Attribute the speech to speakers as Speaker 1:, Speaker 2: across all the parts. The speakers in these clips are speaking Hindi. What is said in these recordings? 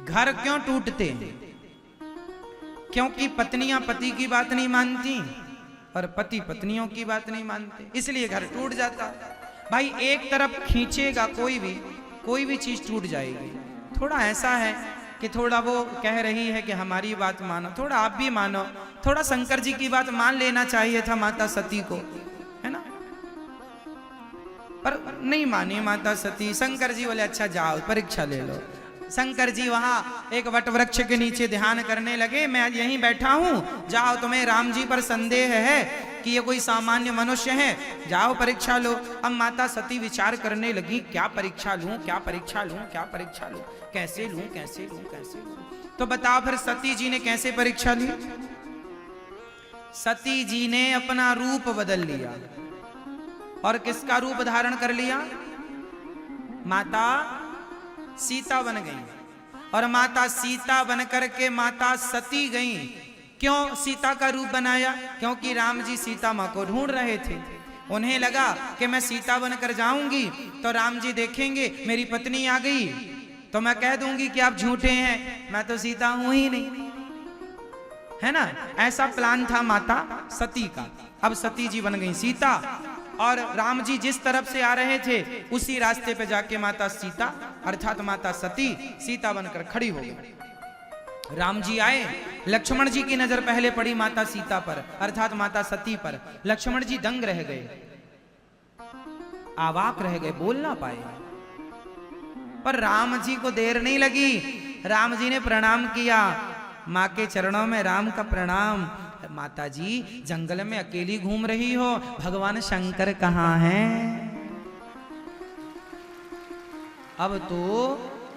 Speaker 1: घर क्यों टूटते हैं? क्योंकि पत्नियां पति की बात नहीं मानती और पति पत्नियों की बात नहीं मानते, इसलिए घर टूट जाता। भाई एक तरफ खींचेगा कोई भी चीज टूट जाएगी। थोड़ा ऐसा है कि थोड़ा वो कह रही है कि हमारी बात मानो, थोड़ा आप भी मानो, थोड़ा शंकर जी की बात मान लेना चाहिए था माता सती को, है ना? पर नहीं मानी माता सती। शंकर जी बोले अच्छा जाओ परीक्षा ले लो। शंकर जी वहां एक वट वृक्ष के नीचे ध्यान करने लगे, मैं यहीं बैठा हूं, जाओ तुम्हें राम जी पर संदेह है कि ये कोई सामान्य मनुष्य है, जाओ परीक्षा लो। अब माता सती विचार करने लगी, क्या परीक्षा लूं, क्या परीक्षा लूं, क्या परीक्षा लूं, कैसे लूं, कैसे लूं, कैसे लूं। तो बताओ फिर सती जी ने कैसे परीक्षा ली? सती जी ने अपना रूप बदल लिया। और किसका रूप धारण कर लिया? माता सीता बन गई। और माता सीता बन करके माता सती गई। क्यों सीता का रूप बनाया? क्योंकि राम जी सीता मां को ढूंढ रहे थे। उन्हें लगा कि मैं सीता बनकर जाऊंगी तो राम जी देखेंगे मेरी पत्नी आ गई तो मैं कह दूंगी कि आप झूठे हैं, मैं तो सीता हूं ही नहीं, है ना? ऐसा प्लान था माता सती का। अब सती जी बन गई सीता और राम जी जिस तरफ से आ रहे थे उसी रास्ते पे जाके माता सीता अर्थात माता सती सीता बनकर खड़ी हो गई। राम जी आए, लक्ष्मण जी की नजर पहले पड़ी माता सीता पर अर्थात माता सती पर। लक्ष्मण जी दंग रह गए, अवाक रह गए, बोल ना पाए। पर राम जी को देर नहीं लगी, राम जी ने प्रणाम किया, मां के चरणों में राम का प्रणाम। माता जी जंगल में अकेली घूम रही हो, भगवान शंकर कहाँ हैं? अब तो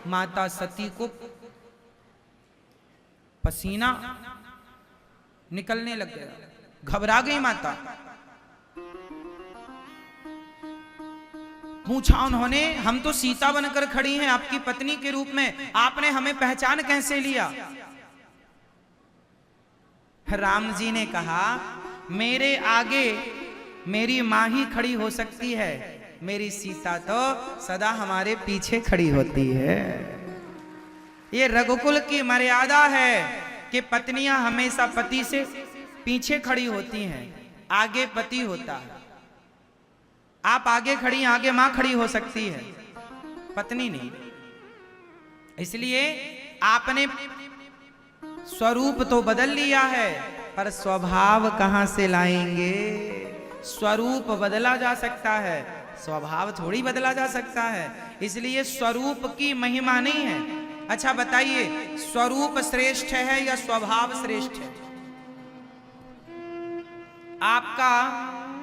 Speaker 1: माता सती को पसीना निकलने लग गया, घबरा गई माता। पूछा उन्होंने, हम तो सीता बनकर खड़ी हैं आपकी पत्नी के रूप में, आपने हमें पहचान कैसे लिया? राम जी ने कहा, मेरे आगे मेरी मां ही खड़ी हो सकती है, मेरी सीता तो सदा हमारे पीछे खड़ी होती है। ये रघुकुल की मर्यादा है कि पत्नियां हमेशा पति से पीछे खड़ी होती हैं, आगे पति होता है। आप आगे खड़ी, आगे मां खड़ी हो सकती है, पत्नी नहीं। इसलिए आपने स्वरूप तो बदल लिया है पर स्वभाव कहां से लाएंगे? स्वरूप बदला जा सकता है, स्वभाव थोड़ी बदला जा सकता है। इसलिए स्वरूप की महिमा नहीं है। अच्छा बताइए, स्वरूप श्रेष्ठ है या स्वभाव श्रेष्ठ है? आपका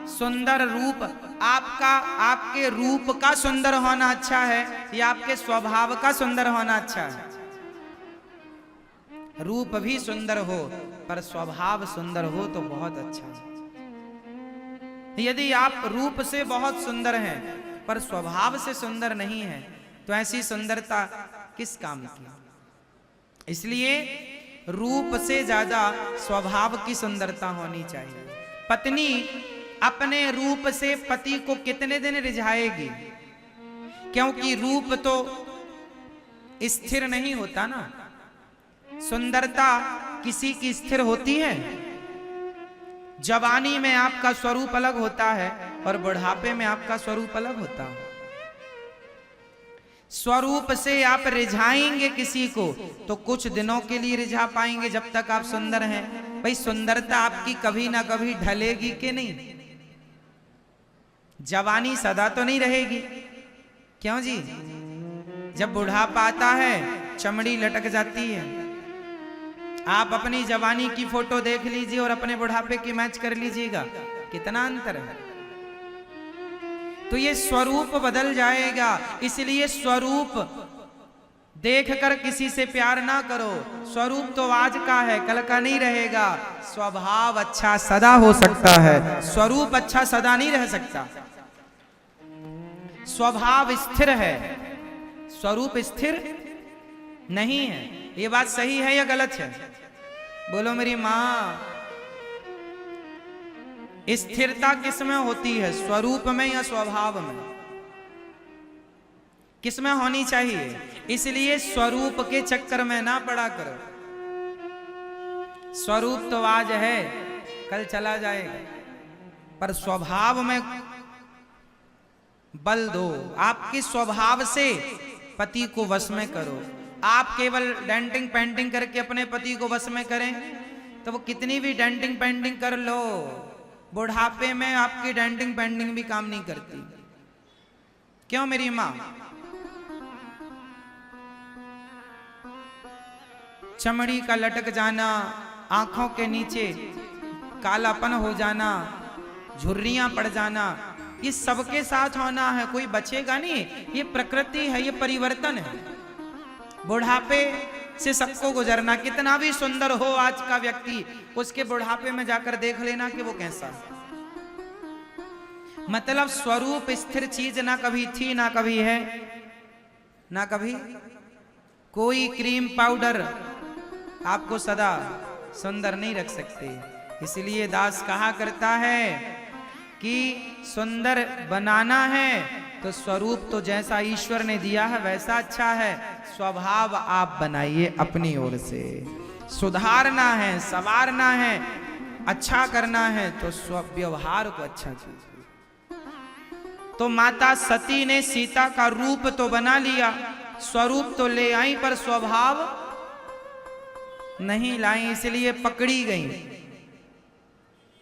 Speaker 1: सुंदर रूप, आपके रूप का सुंदर होना अच्छा है या आपके स्वभाव का सुंदर होना अच्छा है? रूप भी सुंदर हो पर स्वभाव सुंदर हो तो बहुत अच्छा है। यदि आप रूप से बहुत सुंदर हैं पर स्वभाव से सुंदर नहीं है तो ऐसी सुंदरता किस काम की? इसलिए रूप से ज्यादा स्वभाव की सुंदरता होनी चाहिए। पत्नी अपने रूप से पति को कितने दिन रिझाएगी? क्योंकि रूप तो स्थिर नहीं होता ना। सुंदरता किसी की स्थिर होती है? जवानी में आपका स्वरूप अलग होता है और बुढ़ापे में आपका स्वरूप अलग होता है। स्वरूप से आप रिझाएंगे किसी को तो कुछ दिनों के लिए रिझा पाएंगे जब तक आप सुंदर हैं। भाई सुंदरता आपकी कभी ना कभी ढलेगी कि नहीं? जवानी सदा तो नहीं रहेगी, क्यों जी? जब बुढ़ापा आता है चमड़ी लटक जाती है। आप अपनी जवानी की फोटो देख लीजिए और अपने बुढ़ापे की मैच कर लीजिएगा, कितना अंतर है। तो ये स्वरूप बदल जाएगा। इसलिए स्वरूप देखकर किसी से प्यार ना करो। स्वरूप तो आज का है, कल का नहीं रहेगा। स्वभाव अच्छा सदा हो सकता है, स्वरूप अच्छा सदा नहीं रह सकता। स्वभाव स्थिर है, स्वरूप स्थिर नहीं है। ये बात सही है या गलत है? बोलो मेरी मां। स्थिरता किस में होती है, स्वरूप में या स्वभाव में? किसमें होनी चाहिए। इसलिए स्वरूप के चक्कर में ना पड़ा करो। स्वरूप तो आज है, कल चला जाएगा, पर स्वभाव में बल दो। आपके स्वभाव से पति को वश में करो। आप केवल डेंटिंग पेंटिंग करके अपने पति को वश में करें तो वो कितनी भी डेंटिंग पेंटिंग कर लो, बुढ़ापे में आपकी डेंटिंग पेंटिंग भी काम नहीं करती। क्यों मेरी मां? चमड़ी का लटक जाना, आंखों के नीचे कालापन हो जाना, झुर्रियां पड़ जाना, ये सबके साथ होना है, कोई बचेगा नहीं। ये प्रकृति है, ये परिवर्तन है। बुढ़ापे से सबको गुजरना। कितना भी सुंदर हो आज का व्यक्ति, उसके बुढ़ापे में जाकर देख लेना कि वो कैसा है। मतलब स्वरूप स्थिर चीज ना कभी थी, ना कभी है, ना कभी। कोई क्रीम पाउडर आपको सदा सुंदर नहीं रख सकते। इसलिए दास कहा करता है कि सुंदर बनाना है तो स्वरूप तो जैसा ईश्वर ने दिया है वैसा अच्छा है, स्वभाव आप बनाइए अपनी ओर से। सुधारना है, संवारना है, अच्छा करना है तो व्यवहार को अच्छा कीजिए। तो माता सती ने सीता का रूप तो बना लिया, स्वरूप तो ले आई, पर स्वभाव नहीं लाई, इसलिए पकड़ी गई।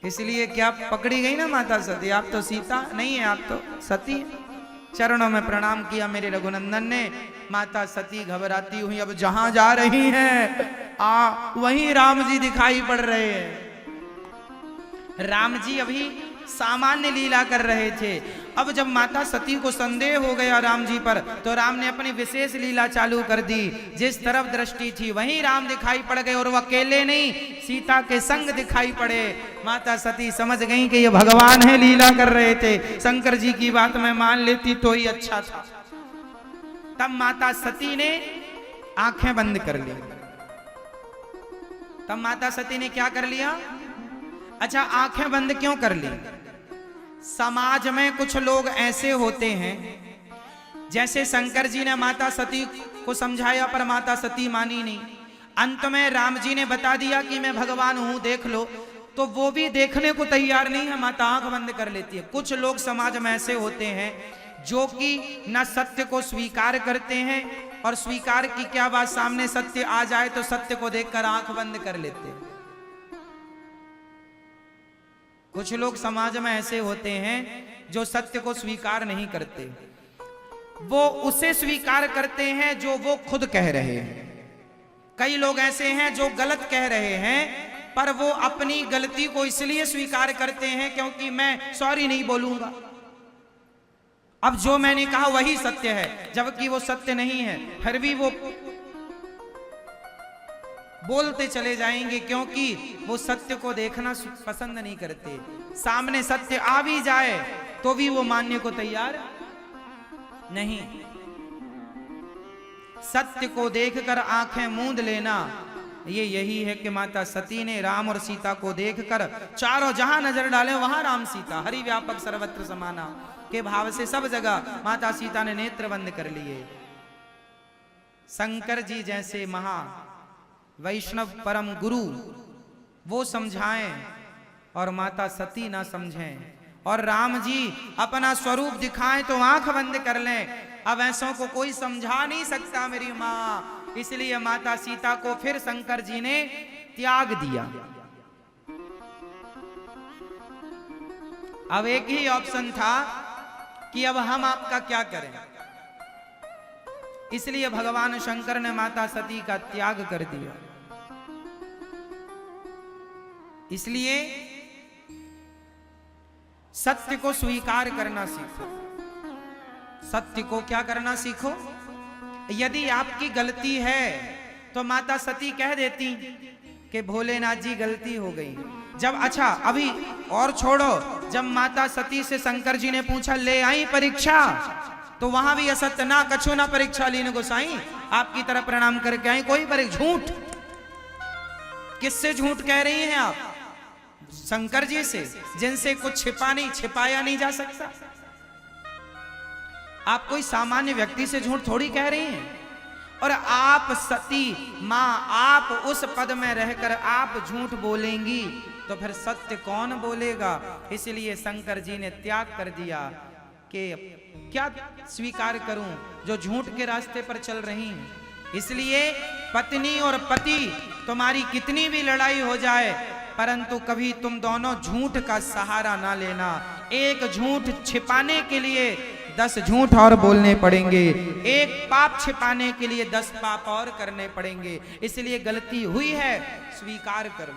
Speaker 1: इसलिए क्या पकड़ी गई ना माता सती? आप तो सीता नहीं है, आप तो सती है। चरणों में प्रणाम किया मेरे रघुनंदन ने। माता सती घबराती हुई अब जहां जा रही हैं वहीं राम जी दिखाई पड़ रहे हैं। राम जी अभी सामान्य लीला कर रहे थे। अब जब माता सती को संदेह हो गया राम जी पर, तो राम ने अपनी विशेष लीला चालू कर दी। जिस तरफ दृष्टि थी वहीं राम दिखाई पड़ गए, और वह अकेले नहीं, सीता के संग दिखाई पड़े। माता सती समझ गई कि ये भगवान है, लीला कर रहे थे। शंकर जी की बात मैं मान लेती तो ही अच्छा था। तब माता सती ने आंखें बंद कर ली। तब माता सती ने क्या कर लिया? अच्छा, आंखें बंद क्यों कर ली? समाज में कुछ लोग ऐसे होते हैं, जैसे शंकर जी ने माता सती को समझाया पर माता सती मानी नहीं। अंत में राम जी ने बता दिया कि मैं भगवान हूं, देख लो, तो वो भी देखने को तैयार नहीं है, माता आंख बंद कर लेती है। कुछ लोग समाज में ऐसे होते हैं जो कि न सत्य को स्वीकार करते हैं, और स्वीकार की क्या बात, सामने सत्य आ जाए तो सत्य को देखकर आंख बंद कर लेते हैं। कुछ लोग समाज में ऐसे होते हैं जो सत्य को स्वीकार नहीं करते, वो उसे स्वीकार करते हैं जो वो खुद कह रहे हैं। कई लोग ऐसे हैं जो गलत कह रहे हैं, पर वो अपनी गलती को इसलिए स्वीकार करते हैं क्योंकि मैं सॉरी नहीं बोलूंगा, अब जो मैंने कहा वही सत्य है, जबकि वो सत्य नहीं है। फिर भी वो बोलते चले जाएंगे क्योंकि वो सत्य को देखना पसंद नहीं करते। सामने सत्य आ भी जाए तो भी वो मानने को तैयार नहीं। सत्य को देखकर आंखें मूंद लेना, ये यही है कि माता सती ने राम और सीता को देखकर चारों जहां नजर डाले वहां राम सीता, हरि व्यापक सर्वत्र समाना के भाव से सब जगह माता सीता ने नेत्र बंद कर लिए। शंकर जी जैसे महा वैष्णव परम गुरु वो समझाएं और माता सती ना समझें, और राम जी अपना स्वरूप दिखाएं तो आंख बंद कर लें। अब ऐसों को कोई समझा नहीं सकता मेरी मां, इसलिए माता सीता को फिर शंकर जी ने त्याग दिया। अब एक ही ऑप्शन था कि अब हम आपका क्या करें, इसलिए भगवान शंकर ने माता सती का त्याग कर दिया। इसलिए सत्य को स्वीकार करना सीखो। सत्य को क्या करना सीखो। यदि आपकी गलती है तो माता सती कह देती कि भोलेनाथ जी गलती हो गई। जब अच्छा अभी और छोड़ो, जब माता सती से शंकर जी ने पूछा ले आई परीक्षा, तो वहां भी असत्य ना कछु ना परीक्षा लीन गोसाई, आपकी तरफ प्रणाम करके आई, कोई परीक्षा। झूठ किससे झूठ कह रही हैं आप? शंकर जी से, जिनसे कुछ छिपाया नहीं जा सकता। आप कोई सामान्य व्यक्ति से झूठ थोड़ी कह रही हैं। और आप सती मां, आप उस पद में रहकर आप झूठ बोलेंगी तो फिर सत्य कौन बोलेगा। इसलिए शंकर जी ने त्याग कर दिया कि क्या स्वीकार करूं जो झूठ के रास्ते पर चल रही हैं। इसलिए पत्नी और पति तुम्हारी कितनी भी लड़ाई हो जाए, परंतु कभी तुम दोनों झूठ का सहारा ना लेना। एक झूठ छिपाने के लिए 10 झूठ और बोलने पड़ेंगे, एक पाप छिपाने के लिए 10 पाप और करने पड़ेंगे। इसलिए गलती हुई है, स्वीकार करो।